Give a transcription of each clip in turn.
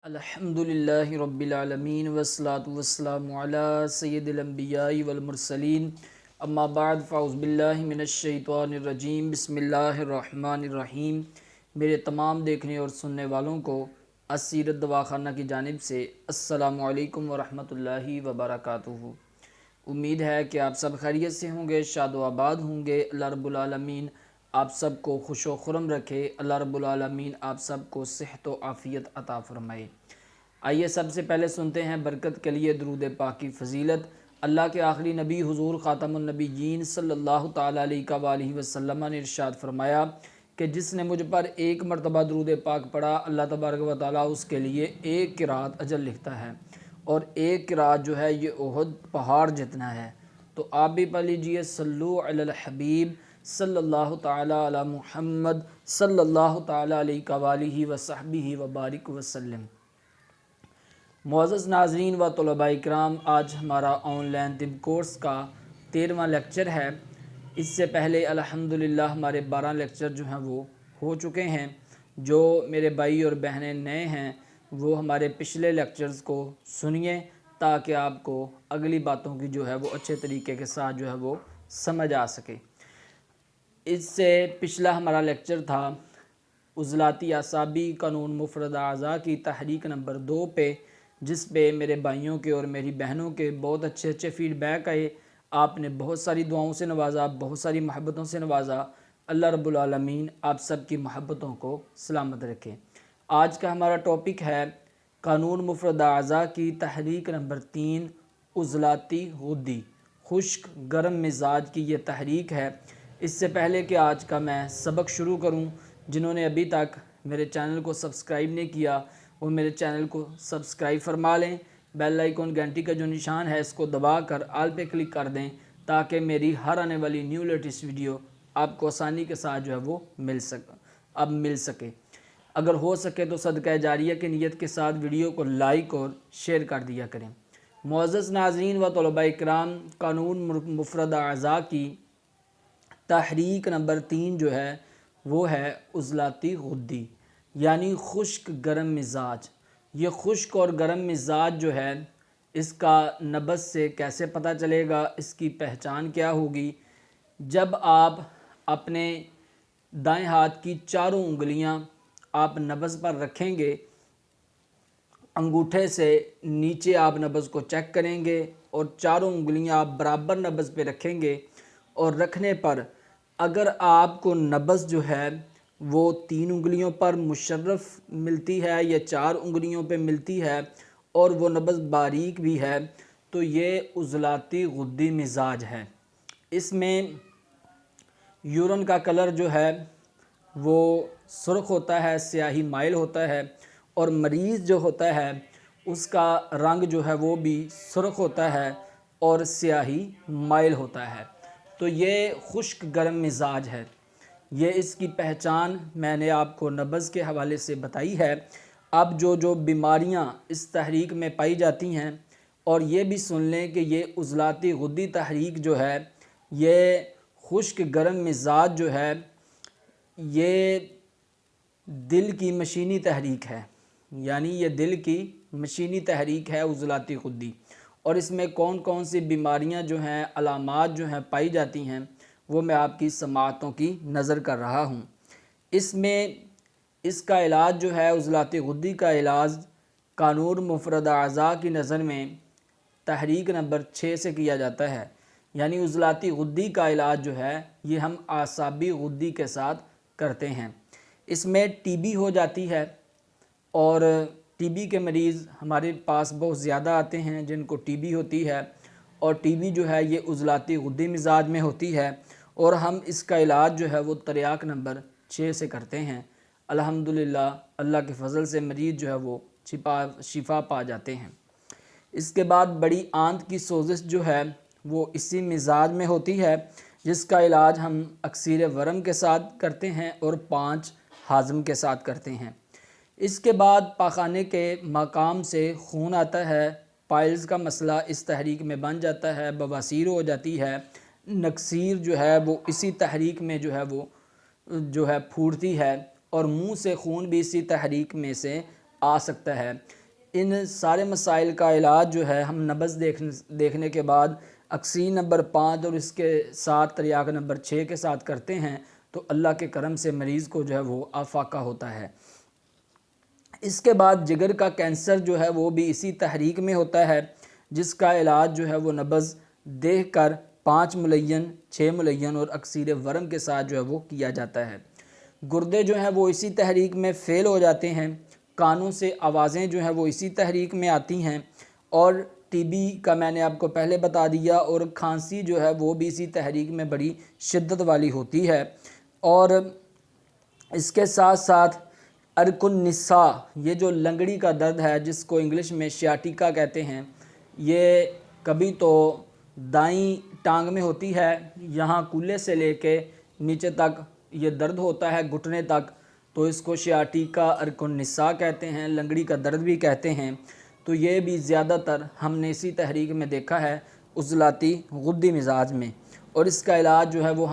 الحمدللہ رب العالمین والصلاة والسلام علی سید الانبیاء والمرسلین اما بعد فاعوذ باللہ من الشیطان الرجیم بسم اللہ الرحمن الرحیم۔ میرے تمام دیکھنے اور سننے والوں کو اسیرت دواخانہ کی جانب سے السلام علیکم ورحمۃ اللہ وبرکاتہ۔ امید ہے کہ آپ سب خیریت سے ہوں گے، شاد و آباد ہوں گے۔ اللہ رب العالمین آپ سب کو خوش و خرم رکھے، اللہ رب العالمین آپ سب کو صحت و عافیت عطا فرمائے۔ آئیے سب سے پہلے سنتے ہیں برکت کے لیے درود پاک کی فضیلت۔ اللہ کے آخری نبی حضور خاتم النبیین صلی اللہ تعالیٰ علیہ وآلہ وسلم نے ارشاد فرمایا کہ جس نے مجھ پر ایک مرتبہ درود پاک پڑھا، اللہ تبارک و تعالیٰ اس کے لیے ایک قرات اجر لکھتا ہے، اور ایک قرات جو ہے یہ احد پہاڑ جتنا ہے۔ تو آپ بھی پڑھ لیجئے، صلو علی الحبیب صلی اللہ تعالیٰ علی محمد صلی اللہ تعالیٰ علیہ وآلہ وصحبہ وبارک وسلم۔ معزز ناظرین و طلباء کرام، آج ہمارا آن لائن طب کورس کا 13واں لیکچر ہے۔ اس سے پہلے الحمدللہ ہمارے 12 لیکچر جو ہیں وہ ہو چکے ہیں۔ جو میرے بھائی اور بہنیں نئے ہیں وہ ہمارے پچھلے لیکچرز کو سنیے تاکہ آپ کو اگلی باتوں کی جو ہے وہ اچھے طریقے کے ساتھ جو ہے وہ سمجھ آ سکے۔ اس سے پچھلا ہمارا لیکچر تھا عضلاتی اعصابی قانون مفرد اعضاء کی تحریک نمبر 2 پہ، جس پہ میرے بھائیوں کے اور میری بہنوں کے بہت اچھے فیڈ بیک آئے۔ آپ نے بہت ساری دعاؤں سے نوازا، بہت ساری محبتوں سے نوازا۔ اللہ رب العالمین آپ سب کی محبتوں کو سلامت رکھے۔ آج کا ہمارا ٹاپک ہے قانون مفرد اعضاء کی تحریک نمبر 3، عضلاتی غدی، خشک گرم مزاج کی یہ تحریک ہے۔ اس سے پہلے کہ آج کا میں سبق شروع کروں، جنہوں نے ابھی تک میرے چینل کو سبسکرائب نہیں کیا وہ میرے چینل کو سبسکرائب فرما لیں۔ بیل آئیکن گھنٹی کا جو نشان ہے اس کو دبا کر آل پہ کلک کر دیں تاکہ میری ہر آنے والی نیو لیٹسٹ ویڈیو آپ کو آسانی کے ساتھ جو ہے وہ مل سکے۔ اگر ہو سکے تو صدقہ جاریہ کی نیت کے ساتھ ویڈیو کو لائک اور شیئر کر دیا کریں۔ معزز ناظرین و طلباء کرام، قانون مفرد اعضاء کی تحریک نمبر 3 جو ہے وہ ہے عضلاتی غدی، یعنی خشک گرم مزاج۔ یہ خشک اور گرم مزاج جو ہے اس کا نبض سے کیسے پتہ چلے گا، اس کی پہچان کیا ہوگی؟ جب آپ اپنے دائیں ہاتھ کی چاروں انگلیاں آپ نبض پر رکھیں گے، انگوٹھے سے نیچے آپ نبض کو چیک کریں گے اور چاروں انگلیاں آپ برابر نبض پہ رکھیں گے، اور رکھنے پر اگر آپ کو نبض جو ہے وہ 3 انگلیوں پر مشرف ملتی ہے یا 4 انگلیوں پہ ملتی ہے اور وہ نبض باریک بھی ہے تو یہ عضلاتی غدی مزاج ہے۔ اس میں یورین کا کلر جو ہے وہ سرخ ہوتا ہے، سیاہی مائل ہوتا ہے، اور مریض جو ہوتا ہے اس کا رنگ جو ہے وہ بھی سرخ ہوتا ہے اور سیاہی مائل ہوتا ہے۔ تو یہ خشک گرم مزاج ہے۔ یہ اس کی پہچان میں نے آپ کو نبض کے حوالے سے بتائی ہے۔ اب جو بیماریاں اس تحریک میں پائی جاتی ہیں، اور یہ بھی سن لیں کہ یہ عضلاتی غدی تحریک جو ہے، یہ خشک گرم مزاج جو ہے، یہ دل کی مشینی تحریک ہے، یعنی یہ دل کی مشینی تحریک ہے عضلاتی غدی۔ اور اس میں کون کون سی بیماریاں جو ہیں، علامات جو ہیں پائی جاتی ہیں، وہ میں آپ کی سماعتوں کی نظر کر رہا ہوں۔ اس میں اس کا علاج جو ہے، عضلاتی غدی کا علاج قانون مفرد اعضاء کی نظر میں تحریک نمبر 6 سے کیا جاتا ہے۔ یعنی عضلاتی غدی کا علاج جو ہے یہ ہم اعصابی غدی کے ساتھ کرتے ہیں۔ اس میں ٹی بی ہو جاتی ہے، اور ٹی بی کے مریض ہمارے پاس بہت زیادہ آتے ہیں جن کو ٹی بی ہوتی ہے، اور ٹی بی جو ہے یہ عضلاتی غدی مزاج میں ہوتی ہے، اور ہم اس کا علاج جو ہے وہ تریاک نمبر 6 سے کرتے ہیں۔ الحمدللہ اللہ کے فضل سے مریض جو ہے وہ شفا پا جاتے ہیں۔ اس کے بعد بڑی آنت کی سوزش جو ہے وہ اسی مزاج میں ہوتی ہے، جس کا علاج ہم اکسیر ورم کے ساتھ کرتے ہیں اور 5 ہاضم کے ساتھ کرتے ہیں۔ اس کے بعد پاخانے کے مقام سے خون آتا ہے، پائلز کا مسئلہ اس تحریک میں بن جاتا ہے، بواسیر ہو جاتی ہے، نکسیر جو ہے وہ اسی تحریک میں جو ہے پھوٹتی ہے، اور منہ سے خون بھی اسی تحریک میں سے آ سکتا ہے۔ ان سارے مسائل کا علاج جو ہے ہم نبض دیکھنے کے بعد اکسین نمبر 5 اور اس کے ساتھ تریاق نمبر 6 کے ساتھ کرتے ہیں تو اللہ کے کرم سے مریض کو جو ہے وہ افاقہ ہوتا ہے۔ اس کے بعد جگر کا کینسر جو ہے وہ بھی اسی تحریک میں ہوتا ہے، جس کا علاج جو ہے وہ نبض دیکھ کر 5 ملین 6 ملین اور اکسیر ورم کے ساتھ جو ہے وہ کیا جاتا ہے۔ گردے جو ہیں وہ اسی تحریک میں فیل ہو جاتے ہیں، کانوں سے آوازیں جو ہیں وہ اسی تحریک میں آتی ہیں، اور ٹی بی کا میں نے آپ کو پہلے بتا دیا، اور کھانسی جو ہے وہ بھی اسی تحریک میں بڑی شدت والی ہوتی ہے۔ اور اس کے ساتھ ساتھ ارک النساء، یہ جو لنگڑی کا درد ہے جس کو انگلش میں شیاٹیکا کہتے ہیں، یہ کبھی تو دائیں ٹانگ میں ہوتی ہے، یہاں کولے سے لے کے نیچے تک یہ درد ہوتا ہے گھٹنے تک، تو اس کو شیاٹیکا ارک النساء کہتے ہیں، لنگڑی کا درد بھی کہتے ہیں۔ تو یہ بھی زیادہ تر ہم نے اسی تحریک میں دیکھا ہے، عضلاتی غدی مزاج میں، اور اس کا علاج جو ہے وہ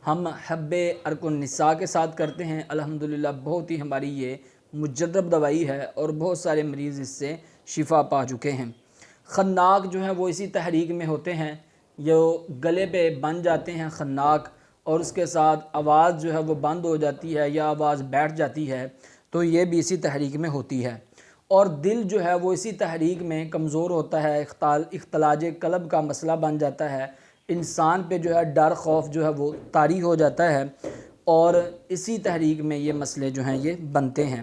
ہم حب ارک النساء کے ساتھ کرتے ہیں۔ الحمدللہ بہت ہی ہماری یہ مجرب دوائی ہے اور بہت سارے مریض اس سے شفا پا چکے ہیں۔ خناق جو ہیں وہ اسی تحریک میں ہوتے ہیں، جو گلے پہ بن جاتے ہیں خناق، اور اس کے ساتھ آواز جو ہے وہ بند ہو جاتی ہے یا آواز بیٹھ جاتی ہے، تو یہ بھی اسی تحریک میں ہوتی ہے۔ اور دل جو ہے وہ اسی تحریک میں کمزور ہوتا ہے، اختلاج قلب کا مسئلہ بن جاتا ہے، انسان پہ جو ہے ڈر خوف جو ہے وہ طاری ہو جاتا ہے، اور اسی تحریک میں یہ مسئلے جو ہیں یہ بنتے ہیں۔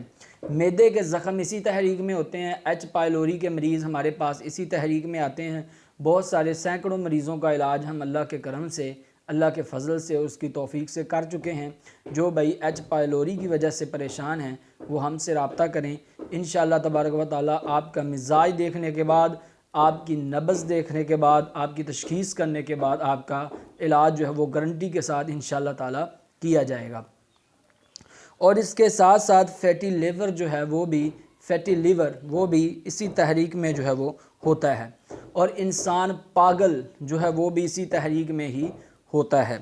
معدے کے زخم اسی تحریک میں ہوتے ہیں، ایچ پائلوری کے مریض ہمارے پاس اسی تحریک میں آتے ہیں۔ بہت سارے سینکڑوں مریضوں کا علاج ہم اللہ کے کرم سے، اللہ کے فضل سے، اس کی توفیق سے کر چکے ہیں۔ جو بھائی ایچ پائلوری کی وجہ سے پریشان ہیں وہ ہم سے رابطہ کریں، انشاءاللہ تبارک و تعالی آپ کا مزاج دیکھنے کے بعد، آپ کی نبض دیکھنے کے بعد، آپ کی تشخیص کرنے کے بعد آپ کا علاج جو ہے وہ گارنٹی کے ساتھ انشاءاللہ تعالی کیا جائے گا۔ اور اس کے ساتھ ساتھ فیٹی لیور جو ہے وہ بھی اسی تحریک میں جو ہے وہ ہوتا ہے، اور انسان پاگل جو ہے وہ بھی اسی تحریک میں ہی ہوتا ہے۔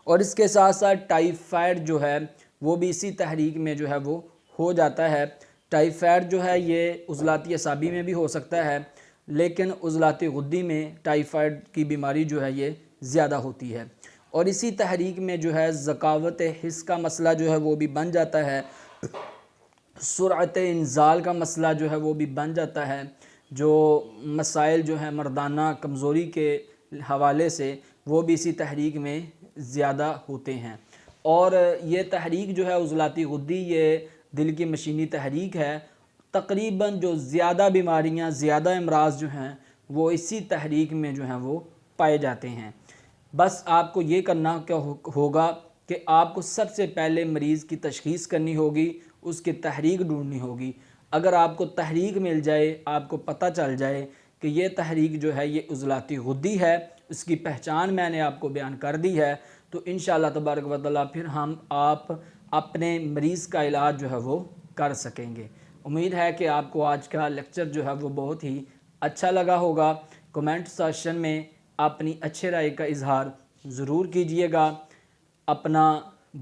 اور اس کے ساتھ ساتھ ٹائیفائڈ جو ہے وہ بھی اسی تحریک میں جو ہے وہ ہو جاتا ہے۔ ٹائیفائڈ جو ہے یہ عضلاتی اعصابی میں بھی ہو سکتا ہے، لیکن عضلاتی غدی میں ٹائیفائڈ کی بیماری جو ہے یہ زیادہ ہوتی ہے۔ اور اسی تحریک میں جو ہے ذکاوت حس کا مسئلہ جو ہے وہ بھی بن جاتا ہے، سرعت انزال کا مسئلہ جو ہے وہ بھی بن جاتا ہے۔ جو مسائل جو ہیں مردانہ کمزوری کے حوالے سے وہ بھی اسی تحریک میں زیادہ ہوتے ہیں۔ اور یہ تحریک جو ہے عضلاتی غدی، یہ دل کی مشینی تحریک ہے۔ تقریباً جو زیادہ بیماریاں، زیادہ امراض جو ہیں وہ اسی تحریک میں جو ہیں وہ پائے جاتے ہیں۔ بس آپ کو یہ کرنا ہوگا کہ آپ کو سب سے پہلے مریض کی تشخیص کرنی ہوگی، اس کی تحریک ڈھونڈنی ہوگی۔ اگر آپ کو تحریک مل جائے، آپ کو پتہ چل جائے کہ یہ تحریک جو ہے یہ عضلاتی غدی ہے، اس کی پہچان میں نے آپ کو بیان کر دی ہے، تو انشاءاللہ تبارک و تعالی پھر آپ اپنے مریض کا علاج جو ہے وہ کر سکیں گے۔ امید ہے کہ آپ کو آج کا لیکچر جو ہے وہ بہت ہی اچھا لگا ہوگا۔ کمنٹ سیکشن میں اپنی اچھے رائے کا اظہار ضرور کیجئے گا۔ اپنا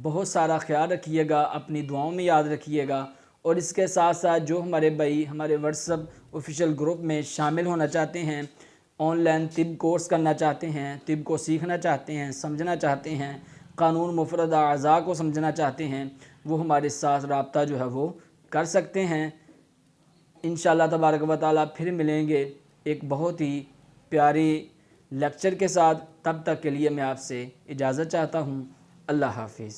بہت سارا خیال رکھیے گا، اپنی دعاؤں میں یاد رکھیے گا، اور اس کے ساتھ ساتھ جو ہمارے بھائی ہمارے واٹس ایپ آفیشیل گروپ میں شامل ہونا چاہتے ہیں، آن لائن طب کورس کرنا چاہتے ہیں، طب کو سیکھنا چاہتے ہیں، سمجھنا چاہتے ہیں، قانون مفرد اعضاء کو سمجھنا چاہتے ہیں، وہ ہمارے ساتھ رابطہ جو ہے وہ کر سکتے ہیں۔ انشاءاللہ تبارک و تعالی پھر ملیں گے ایک بہت ہی پیاری لیکچر کے ساتھ۔ تب تک کے لیے میں آپ سے اجازت چاہتا ہوں۔ اللہ حافظ۔